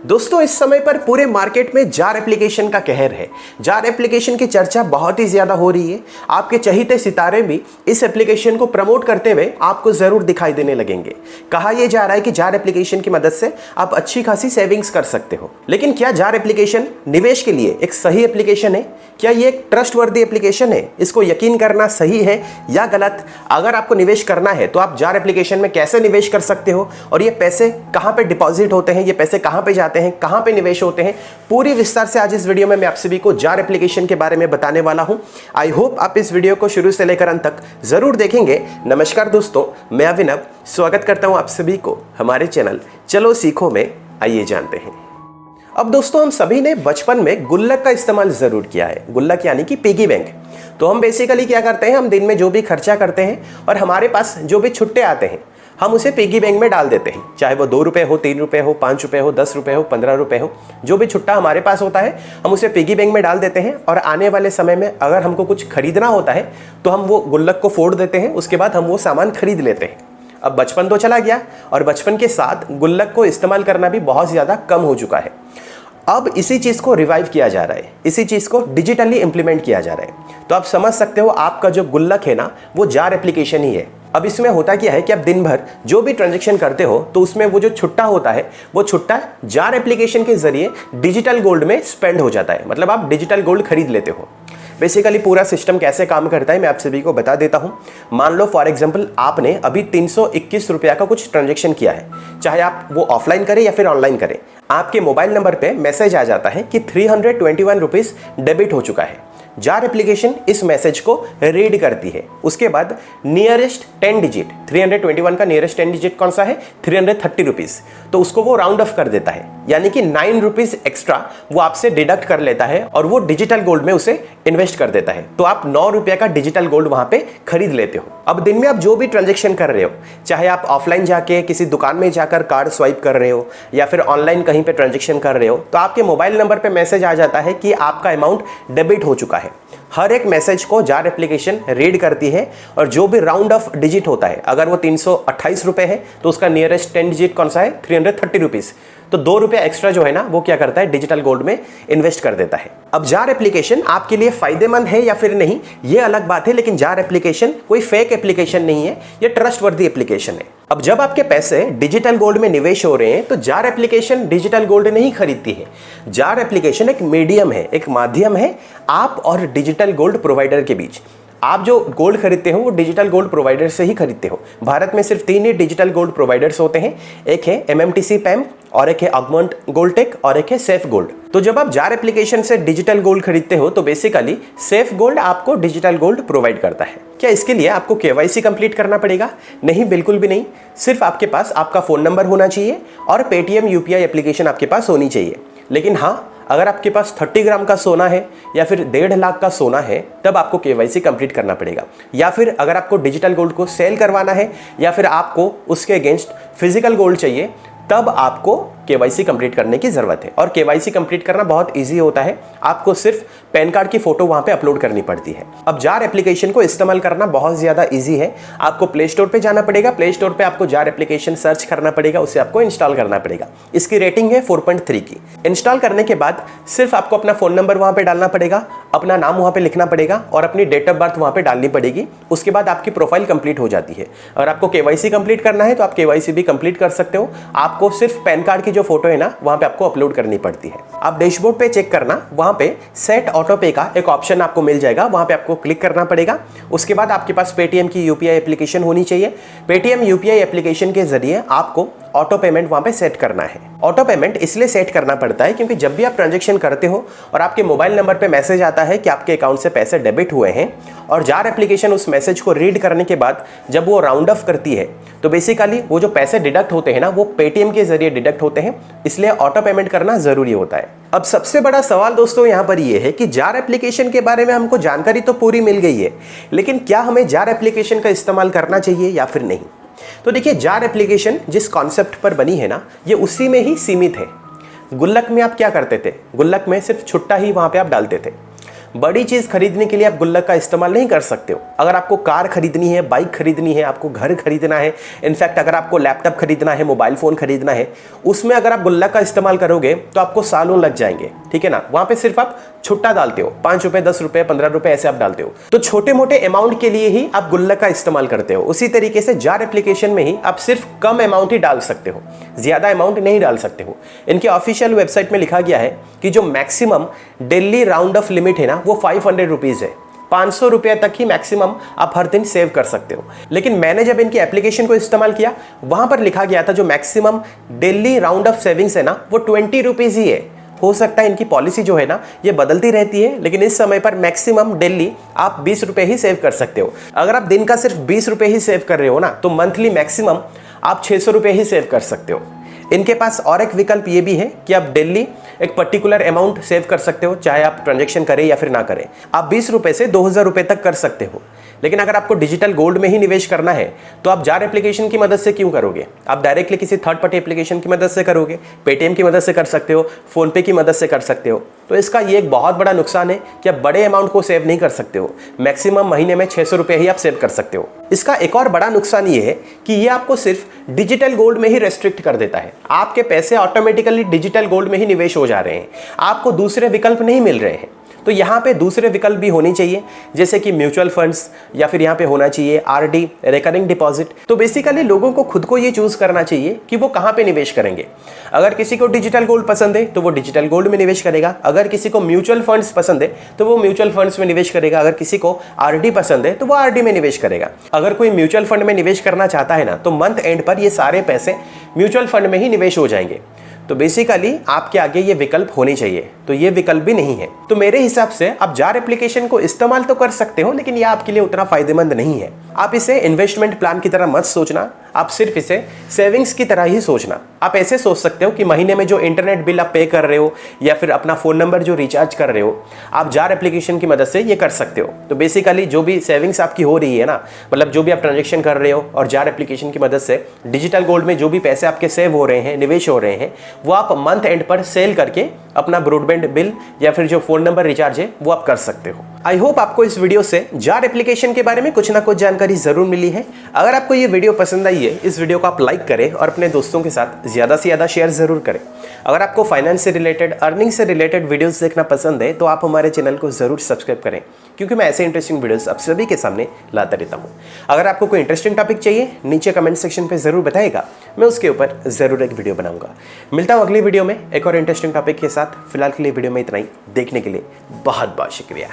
दोस्तों इस समय पर पूरे मार्केट में जार एप्लीकेशन का कहर है। जार एप्लीकेशन की चर्चा बहुत ही ज़्यादा हो रही है। आपके चहीते सितारे भी इस एप्लीकेशन को प्रमोट करते हुए आपको ज़रूर दिखाई देने लगेंगे। कहा यह जा रहा है कि जार एप्लीकेशन की मदद से आप अच्छी खासी सेविंग्स कर सकते हो। लेकिन क्या जार एप्लीकेशन निवेश के लिए एक सही एप्लीकेशन है? क्या ये एक ट्रस्टवर्दी एप्लीकेशन है? इसको यकीन करना सही है या गलत? अगर आपको निवेश करना है तो आप जार एप्लीकेशन में कैसे निवेश कर सकते हो और ये पैसे कहाँ पे डिपॉजिट होते हैं, ये पैसे कहाँ पे जाते हैं, कहाँ पे निवेश होते हैं, पूरी विस्तार से आज इस वीडियो में मैं आप सभी को जार एप्लीकेशन के बारे में बताने वाला हूं। आई होप आप इस वीडियो को शुरू से लेकर अंत तक जरूर देखेंगे। नमस्कार दोस्तों, मैं अभिनव स्वागत करता हूं आप सभी को हमारे चैनल चलो सीखो में। आइए जानते हैं। अब दोस्तों हम सभी ने बचपन में गुल्लक का इस्तेमाल जरूर किया है। गुल्लक यानी कि पिगी बैंक। तो हम बेसिकली क्या करते हैं, हम दिन में जो भी खर्चा करते हैं और हमारे पास जो भी छुट्टे आते हैं हम उसे पिगी बैंक में डाल देते हैं। चाहे वो 2 रुपये हो, 3 रुपये हो, 5 रुपये हो, 10 रुपये हो, 15 रुपये हो, जो भी छुट्टा हमारे पास होता है हम उसे पिगी बैंक में डाल देते हैं। और आने वाले समय में अगर हमको कुछ खरीदना होता है तो हम वो गुल्लक को फोड़ देते हैं, उसके बाद हम वो सामान खरीद लेते हैं। अब बचपन तो चला गया और बचपन के साथ गुल्लक को इस्तेमाल करना भी बहुत ज़्यादा कम हो चुका है। अब इसी चीज़ को रिवाइव किया जा रहा है, इसी चीज़ को डिजिटली इंप्लीमेंट किया जा रहा है। तो आप समझ सकते हो आपका जो गुल्लक है ना वो जार एप्लीकेशन ही है। अब इसमें होता क्या है कि आप दिन भर जो भी ट्रांजैक्शन करते हो तो उसमें वो जो छुट्टा होता है वो छुट्टा जार एप्लीकेशन के जरिए डिजिटल गोल्ड में स्पेंड हो जाता है। मतलब आप डिजिटल गोल्ड खरीद लेते हो। बेसिकली पूरा सिस्टम कैसे काम करता है मैं आप सभी को बता देता हूं। मान लो फॉर एग्जांपल आपने अभी 321 रुपया का कुछ ट्रांजैक्शन किया है, चाहे आप वो ऑफलाइन करें या फिर ऑनलाइन करें। आपके मोबाइल नंबर पे मैसेज आ जाता है कि 321 रुपीज़ डेबिट हो चुका है। जार एप्लीकेशन इस मैसेज को रीड करती है। उसके बाद नियरेस्ट 10 डिजिट, 321 का नियरेस्ट 10 डिजिट कौन सा है, 330 रुपीज़, तो उसको वो राउंड ऑफ कर देता है। यानी कि 9 रुपीज़ एक्स्ट्रा वो आपसे डिडक्ट कर लेता है और वो डिजिटल गोल्ड में उसे इन्वेस्ट कर देता है। तो आप 9 रुपये का डिजिटल गोल्ड वहां पे खरीद लेते हो। अब दिन में आप जो भी ट्रांजेक्शन कर रहे हो, चाहे आप ऑफलाइन जाके किसी दुकान में जाकर कार्ड स्वाइप कर रहे हो या फिर ऑनलाइन कहीं पे ट्रांजेक्शन कर रहे हो, तो आपके मोबाइल नंबर पे मैसेज आ जाता है कि आपका अमाउंट डेबिट हो चुका है। हर एक मैसेज को जार एप्लीकेशन रीड करती है और जो भी राउंड ऑफ डिजिट होता है, अगर वो 328 रुपये है तो उसका नियरेस्ट 10 डिजिट कौन सा है, 330 रुपीज़, तो 2 रुपये एक्स्ट्रा जो है ना वो क्या करता है, डिजिटल गोल्ड में इन्वेस्ट कर देता है। अब जार एप्लीकेशन आपके लिए फायदेमंद है या फिर नहीं ये अलग बात है, लेकिन जार एप्लीकेशन कोई फेक एप्लीकेशन नहीं है, ये ट्रस्टवर्दी एप्लीकेशन है। अब जब आपके पैसे डिजिटल गोल्ड में निवेश हो रहे हैं तो जार एप्लीकेशन डिजिटल गोल्ड नहीं खरीदती है। जार एप्लीकेशन एक मीडियम है, एक माध्यम है आप और डिजिटल गोल्ड प्रोवाइडर के बीच। आप जो गोल्ड खरीदते हो वो डिजिटल गोल्ड प्रोवाइडर से ही खरीदते हो। भारत में सिर्फ 3 ही डिजिटल गोल्ड प्रोवाइडर्स होते हैं, एक है MMTC पैम और एक है अगमंट गोल्डटेक और एक है सेफ गोल्ड। तो जब आप जार एप्लीकेशन से डिजिटल गोल्ड खरीदते हो तो बेसिकली सेफ गोल्ड आपको डिजिटल गोल्ड प्रोवाइड करता है। क्या इसके लिए आपको KYC कंप्लीट करना पड़ेगा? नहीं, बिल्कुल भी नहीं। सिर्फ आपके पास आपका फ़ोन नंबर होना चाहिए और पेटीएम UPI एप्लीकेशन आपके पास होनी चाहिए। लेकिन हाँ, अगर आपके पास 30 ग्राम का सोना है या फिर 1.5 लाख का सोना है तब आपको KYC कंप्लीट करना पड़ेगा। या फिर अगर आपको डिजिटल गोल्ड को सेल करवाना है या फिर आपको उसके अगेंस्ट फिजिकल गोल्ड चाहिए तब आपको KYC कंप्लीट करने की ज़रूरत है। और KYC कंप्लीट करना बहुत इजी होता है, आपको सिर्फ पैन कार्ड की फ़ोटो वहाँ पे अपलोड करनी पड़ती है। अब जार एप्लीकेशन को इस्तेमाल करना बहुत ज़्यादा इजी है। आपको प्ले स्टोर पे जाना पड़ेगा, प्ले स्टोर पे आपको जार एप्लीकेशन सर्च करना पड़ेगा, उसे आपको इंस्टॉल करना पड़ेगा। इसकी रेटिंग है 4.3 की। इंस्टॉल करने के बाद सिर्फ आपको अपना फ़ोन नंबर वहाँ पर डालना पड़ेगा, अपना नाम वहाँ पर लिखना पड़ेगा और अपनी डेट ऑफ बर्थ वहाँ पर डालनी पड़ेगी। उसके बाद आपकी प्रोफाइल कंप्लीट हो जाती है। अगर आपको KYC कंप्लीट करना है तो आप KYC भी कंप्लीट कर सकते हो। आपको सिर्फ पैन कार्ड की जो फोटो है ना वहां पे आपको अपलोड करनी पड़ती है। आप डैशबोर्ड पे चेक करना, वहां पे सेट ऑटो पे का एक ऑप्शन आपको मिल जाएगा, वहां पे आपको क्लिक करना पड़ेगा। उसके बाद आपके पास पेटीएम की UPI एप्लीकेशन होनी चाहिए। पेटीएम UPI एप्लीकेशन के जरिए आपको ऑटो पेमेंट वहां पे सेट करना है। ऑटो पेमेंट इसलिए सेट करना पड़ता है क्योंकि जब भी आप ट्रांजैक्शन करते हो और आपके मोबाइल नंबर पे मैसेज आता है कि आपके अकाउंट से पैसे डेबिट हुए हैं और जार एप्लीकेशन उस मैसेज को रीड करने के बाद जब वो राउंड ऑफ करती है तो बेसिकली वो जो पैसे डिडक्ट होते हैं ना वो पेटीएम के जरिए डिडक्ट होते हैं, इसलिए ऑटो पेमेंट करना जरूरी होता है। अब सबसे बड़ा सवाल दोस्तों यहाँ पर ये है कि जार एप्लीकेशन के बारे में हमको जानकारी तो पूरी मिल गई है, लेकिन क्या हमें जार एप्लीकेशन का इस्तेमाल करना चाहिए या फिर नहीं? तो देखिए, जार एप्लीकेशन जिस कॉन्सेप्ट पर बनी है ना ये उसी में ही सीमित है। गुल्लक में आप क्या करते थे, गुल्लक में सिर्फ छुट्टा ही वहां पे आप डालते थे। बड़ी चीज खरीदने के लिए आप गुल्लक का इस्तेमाल नहीं कर सकते हो। अगर आपको कार खरीदनी है, बाइक खरीदनी है, आपको घर खरीदना है, इनफैक्ट अगर आपको लैपटॉप खरीदना है, मोबाइल फोन खरीदना है, उसमें अगर आप गुल्लक का इस्तेमाल करोगे तो आपको सालों लग जाएंगे, ठीक है ना। वहां पे सिर्फ आप छुट्टा डालते हो, 5 रुपए, 10 रुपए, 15 रुपए ऐसे आप डालते हो। तो छोटे मोटे अमाउंट के लिए ही आप गुल्लक का इस्तेमाल करते हो। उसी तरीके से जार एप्लीकेशन में ही आप सिर्फ कम अमाउंट ही डाल सकते हो, ज्यादा अमाउंट नहीं डाल सकते हो। इनके ऑफिशियल वेबसाइट में लिखा गया है कि जो maximum daily round of limit है ना, वो 500 रुपीज है। 500 रुपये तक ही मैक्सिमम आप हर दिन सेव कर सकते हो। लेकिन मैंने जब इनकी एप्लीकेशन को इस्तेमाल किया, वहां पर लिखा गया था जो maximum daily round of savings है ना, वो 20 रुपीज ही है। हो सकता है इनकी पॉलिसी जो है ना, ये बदलती रहती है, लेकिन इस समय पर मैक्सिमम डेली आप 20 रुपए ही सेव कर सकते हो। अगर आप दिन का सिर्फ 20 रुपए ही सेव कर रहे हो ना, तो मंथली मैक्सिमम आप 600 रुपए ही सेव कर सकते हो। इनके पास और एक विकल्प ये भी है कि आप डेली एक पर्टिकुलर अमाउंट सेव कर सकते हो, चाहे आप ट्रांजैक्शन करें या फिर ना करें। आप 20 रुपए से 2000 रुपए तक कर सकते हो। लेकिन अगर आपको डिजिटल गोल्ड में ही निवेश करना है तो आप जार एप्लीकेशन की मदद से क्यों करोगे? आप डायरेक्टली किसी थर्ड पार्टी एप्लीकेशन की मदद से करोगे, पेटीएम की मदद से कर सकते हो, फोन पे की मदद से कर सकते हो। तो इसका ये एक बहुत बड़ा नुकसान है कि आप बड़े अमाउंट को सेव नहीं कर सकते हो। मैक्सिमम महीने में 600 रुपए ही आप सेव कर सकते हो। इसका एक और बड़ा नुकसान ये है कि ये आपको सिर्फ डिजिटल गोल्ड में ही रेस्ट्रिक्ट कर देता है। आपके पैसे ऑटोमेटिकली डिजिटल गोल्ड में ही निवेश हो जा रहे हैं, आपको दूसरे विकल्प नहीं मिल रहे हैं। तो यहाँ पे दूसरे विकल्प भी होने चाहिए, जैसे कि म्यूचुअल फंड्स, या फिर यहाँ पे होना चाहिए आरडी, रिकरिंग डिपॉजिट। तो बेसिकली लोगों को खुद को ये चूज करना चाहिए कि वो कहाँ पे निवेश करेंगे। अगर किसी को डिजिटल गोल्ड पसंद है तो वो डिजिटल गोल्ड में निवेश करेगा, अगर किसी को म्यूचुअल फंड्स पसंद है तो वो म्यूचुअल फंड्स में निवेश करेगा, अगर किसी को आरडी पसंद है तो वो आरडी में निवेश करेगा। अगर कोई म्यूचुअल फंड में निवेश करना चाहता है ना, तो मंथ एंड पर ये सारे पैसे म्यूचुअल फंड में ही निवेश हो जाएंगे। तो बेसिकली आपके आगे ये विकल्प होने चाहिए, तो ये विकल्प भी नहीं है। तो मेरे हिसाब से आप जार एप्लीकेशन को इस्तेमाल तो कर सकते हो, लेकिन ये आपके लिए उतना फायदेमंद नहीं है। आप इसे इन्वेस्टमेंट प्लान की तरह मत सोचना, आप सिर्फ इसे सेविंग्स की तरह ही सोचना। आप ऐसे सोच सकते हो कि महीने में जो इंटरनेट बिल आप पे कर रहे हो या फिर अपना फ़ोन नंबर जो रिचार्ज कर रहे हो, आप जार एप्लीकेशन की मदद से ये कर सकते हो। तो बेसिकली जो भी सेविंग्स आपकी हो रही है ना, मतलब जो भी आप ट्रांजेक्शन कर रहे हो और जार एप्लीकेशन की मदद से डिजिटल गोल्ड में जो भी पैसे आपके सेव हो रहे हैं, निवेश हो रहे हैं, वो आप मंथ एंड पर सेल करके अपना ब्रॉडबैंड बिल या फिर जो फ़ोन नंबर रिचार्ज है वो आप कर सकते हो। आई होप आपको इस वीडियो से जार एप्लीकेशन के बारे में कुछ ना कुछ जानकारी जरूर मिली है। अगर आपको ये वीडियो पसंद आई है, इस वीडियो को आप लाइक करें और अपने दोस्तों के साथ ज़्यादा से ज़्यादा शेयर ज़रूर करें। अगर आपको फाइनेंस से रिलेटेड, अर्निंग से रिलेटेड वीडियोस देखना पसंद है तो आप हमारे चैनल को ज़रूर सब्सक्राइब करें, क्योंकि मैं ऐसे इंटरेस्टिंग वीडियोस आप सभी के सामने लाता रहता हूँ। अगर आपको कोई इंटरेस्टिंग टॉपिक चाहिए, नीचे कमेंट सेक्शन पर ज़रूर बताइएगा, मैं उसके ऊपर ज़रूर एक वीडियो बनाऊंगा। मिलता हूँ अगली वीडियो में एक और इंटरेस्टिंग टॉपिक के साथ। फिलहाल के लिए वीडियो में इतना ही। देखने के लिए बहुत बहुत शुक्रिया।